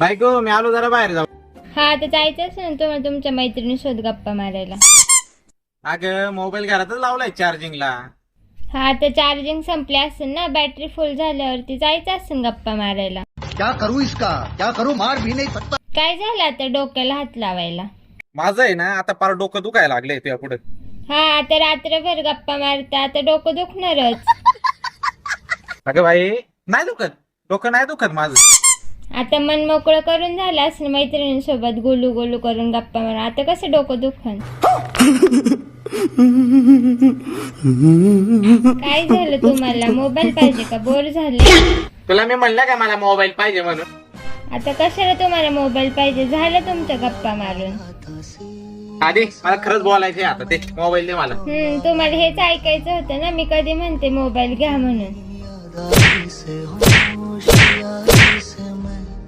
बायको मी आलो जरा बाहेर जाऊ. हा तर जायचं असेल ना तुम्हाला तुमच्या मैत्रिणीसोबत गप्पा मारायला. अगं मोबाईल घरातच लावलाय चार्जिंगला. हा तर चार्जिंग संपले असेल ना, बॅटरी फुल झाल्यावरती जायचं असेल गप्पा मारायला. क्या करूं इसका, क्या करूं, मार भी नहीं सकता. काय झालं आता डोक्याला हात लावायला? माझं आहे ना आता पार डोकं दुखायला लागलंय तुझ्या पुढे. हा आता रात्रभर गप्पा मारता आता डोकं दुखणारच. अगं बाई नाही दुखत, डोकं नाही दुखत माझं. आता मन मोकळं करून झालं असेल मैत्रिणींसोबत गोलू गोलू करून गप्पा मारा, आता कसं डोकं दुखन? काय झालं तुम्हाला? मोबाईल पाहिजे का? बोर झाले? तुला मी म्हणलं का मला मोबाईल पाहिजे म्हणून? आता कशाला तुम्हाला मोबाईल पाहिजे? झालं तुमचं गप्पा मारून. आधी मला खरंच बोलायचंय आता, ते मोबाईल दे मला. तुम्हाला हेच ऐकायचं होतं ना, मी कधी म्हणते मोबाईल घ्या म्हणून.